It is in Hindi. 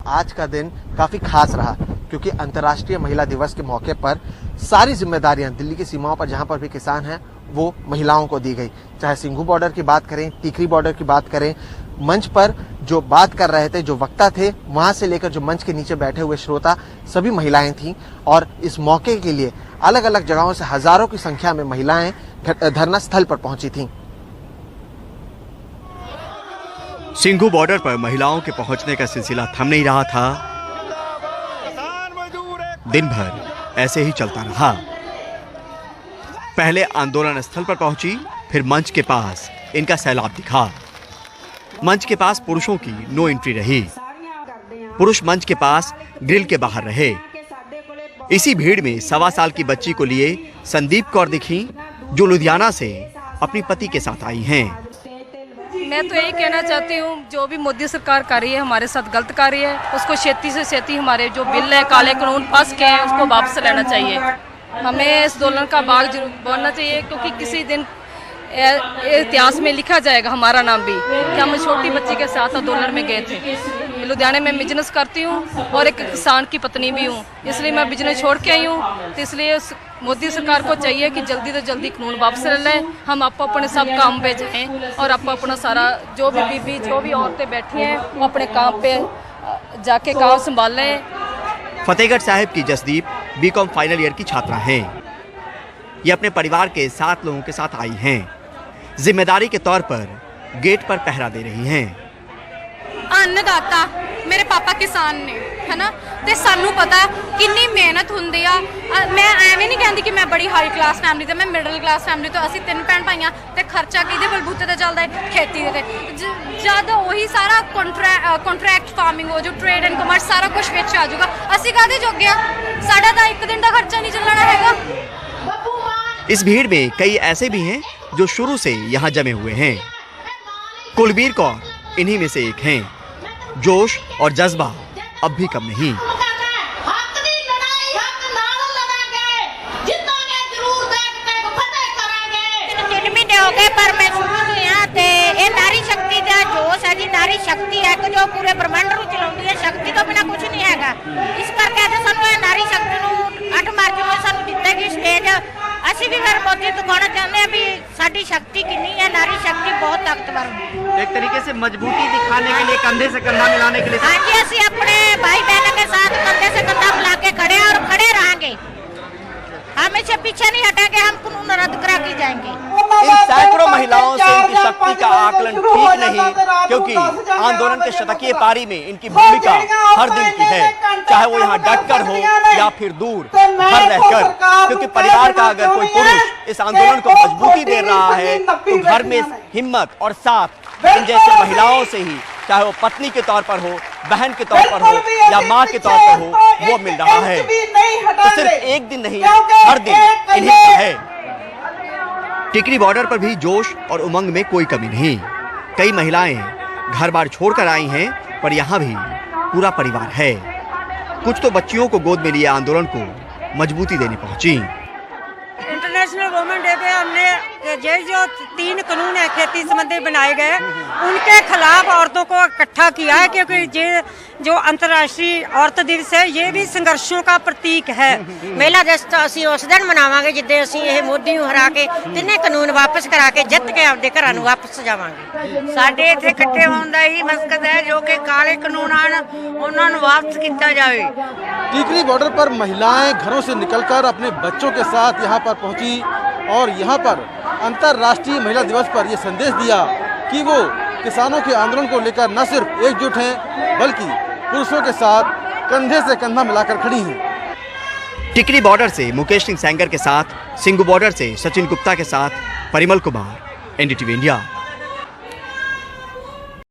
आज का दिन काफ़ी खास रहा, क्योंकि अंतर्राष्ट्रीय महिला दिवस के मौके पर सारी जिम्मेदारियां दिल्ली की सीमाओं पर जहां पर भी किसान हैं वो महिलाओं को दी गई। चाहे सिंघू बॉर्डर की बात करें, टिकरी बॉर्डर की बात करें, मंच पर जो बात कर रहे थे, जो वक्ता थे, वहां से लेकर जो मंच के नीचे बैठे हुए श्रोता, सभी महिलाएं थीं। और इस मौके के लिए अलग अलग जगहों से हजारों की संख्या में महिलाएं धरना स्थल पर पहुंची थीं। सिंघू बॉर्डर पर महिलाओं के पहुंचने का सिलसिला थम नहीं रहा था। दिन भर ऐसे ही चलता रहा। पहले आंदोलन स्थल पर पहुंची, फिर मंच के पास इनका सैलाब दिखा। मंच के पास पुरुषों की नो एंट्री रही। पुरुष मंच के पास ग्रिल के बाहर रहे। इसी भीड़ में 1.25 साल की बच्ची को लिए संदीप कौर दिखी, जो लुधियाना से अपनी पति के साथ आई हैं। मैं तो यही कहना चाहती हूँ, जो भी मोदी सरकार कर रही है हमारे साथ गलत कर रही है, उसको छेती से छेती हमारे जो बिल है, काले कानून पास के हैं, उसको वापस लेना चाहिए। हमें इस आंदोलन का भाग जरूर बनना चाहिए, क्योंकि किसी दिन इतिहास में लिखा जाएगा हमारा नाम भी कि हम छोटी बच्ची के साथ आंदोलन में गए थे। लुधियाने में बिजनेस करती हूँ और एक किसान की पत्नी भी हूँ, इसलिए मैं बिजनेस छोड़ के आई हूँ। तो इसलिए मोदी सरकार को चाहिए कि जल्दी से जल्दी कानून वापस ले लें, हम आपको अपने सब काम पे जाएं और आपको अपना सारा जो भी बीबी जो भी औरतें बैठी हैं वो अपने काम पे जाके काम संभाल लें। फतेहगढ़ साहिब की जसदीप बीकॉम फाइनल ईयर की छात्रा हैं। ये अपने परिवार के 7 लोगों के साथ आई हैं। जिम्मेदारी के तौर पर गेट पर पहरा दे रही हैं। अन्नदाता मेरे पापा किसान ने, है ना, ते सानू पता कितनी मेहनत होंदी आ। मैं एवें नहीं कहती कि मैं बड़ी हाई क्लास फैमिली ते मैं मिडल क्लास फैमिली तो असी 3 भैन भाइयां ते खर्चा किहदे बलबूते ते चलदा है, खेती दे। जद वही सारा कॉन्ट्रैक्ट फार्मिंग हो जो ट्रेड एंड कमर्स सारा कुछ विच आ जाऊगा, असी काहदे जोगे आ? साडा तां एक दिन दा खर्चा नहीं चलना हैगा। इस भीड़ में कई ऐसे भी हैं जो शुरू से यहाँ जमे हुए हैं। कुलबीर कौर इन्हीं में से एक हैं। जोश और जज्बा अब भी कम नहीं। नारी शक्ति का जोश है जी, नारी शक्ति है कि जो पूरे ब्रह्मांड ਨੂੰ ਚਲਾਉਂਦੀ ਹੈ। शक्ति तो बिना कुछ नहीं हैगा। इस करके तो ਸਾਨੂੰ ਇਹ नारी शक्ति ਨੂੰ 8 मार्च ਨੂੰ ਸਾਨੂੰ ਦਿੱਤੇਗੀ स्टेज। ਅਸੀਂ भी फिर मोदी को कहना चाहते हैं भी साड़ी शक्ति कितनी है, नारी शक्ति बहुत ताकतवर है। एक तरीके से मजबूती दिखाने के लिए, कंधे से कंधा मिलाने के लिए। हाँ जी, ਅਸੀਂ अपने भाई बहनों के साथ कंधे से कंधा मिला के खड़े हैं और खड़े रहेंगे। हम इससे पीछे नहीं हटेंगे, हम कानून रद्द करा के जाएंगे। इन सैकड़ों महिलाओं से इनकी शक्ति का आकलन ठीक नहीं, क्योंकि आंदोलन के शतकीय पारी में इनकी भूमिका हर दिन की है, चाहे वो यहाँ डटकर हो या फिर दूर घर रहकर। क्योंकि परिवार का अगर कोई पुरुष इस आंदोलन को मजबूती दे रहा है तो घर में हिम्मत और साथ इन जैसे महिलाओं से ही, चाहे वो पत्नी के तौर पर हो, बहन के तौर पर हो या माँ के तौर पर हो, वो मिल रहा है। तो सिर्फ एक दिन नहीं, हर दिन इन्हीं का है। टिकरी बॉर्डर पर भी जोश और उमंग में कोई कमी नहीं। कई महिलाएं घर बार छोड़कर आई हैं, पर यहाँ भी पूरा परिवार है। कुछ तो बच्चियों को गोद में लिए आंदोलन को मजबूती देने पहुंची। इंटरनेशनल वुमेन डे पे हमने जो 3 कानून है खेती संबंधी बनाए गए, उनके खिलाफ औरतों को इकट्ठा किया है, क्योंकि ये जो अंतर्राष्ट्रीय औरत दिवस है ये भी संघर्षों का प्रतीक है। मेला दिवस तो ਅਸੀਂ ਉਸ ਦਿਨ ਮਨਾਵਾਂਗੇ ਜਿੱਦੇ ਅਸੀਂ ਇਹ ਮੋਦੀ ਨੂੰ ਹਰਾ ਕੇ ਤਿੰਨੇ ਕਾਨੂੰਨ ਵਾਪਸ ਕਰਾ ਕੇ ਜਿੱਤ ਕੇ ਆਪਦੇ ਘਰਾਂ ਨੂੰ ਵਾਪਸ ਜਾਵਾਂਗੇ। ਸਾਡੇ ਇੱਥੇ ਇਕੱਠੇ ਹੋਣ ਦਾ ਹੀ ਮਕਸਦ ਹੈ ਜੋ ਕਿ ਕਾਲੇ ਕਾਨੂੰਨ ਹਨ ਉਹਨਾਂ ਨੂੰ ਵਾਪਸ ਕੀਤਾ ਜਾਵੇ। टिकरी बॉर्डर पर महिलाएं घरों से निकलकर अपने बच्चों के साथ यहाँ पर पहुंची और यहाँ पर अंतर्राष्ट्रीय महिला दिवस पर यह संदेश दिया कि वो किसानों के आंदोलन को लेकर न सिर्फ एकजुट हैं, बल्कि पुरुषों के साथ कंधे से कंधा मिलाकर खड़ी हैं। टिकरी बॉर्डर से मुकेश सिंह सेंगर के साथ, सिंघू बॉर्डर से सचिन गुप्ता के साथ परिमल कुमार, NDTV इंडिया।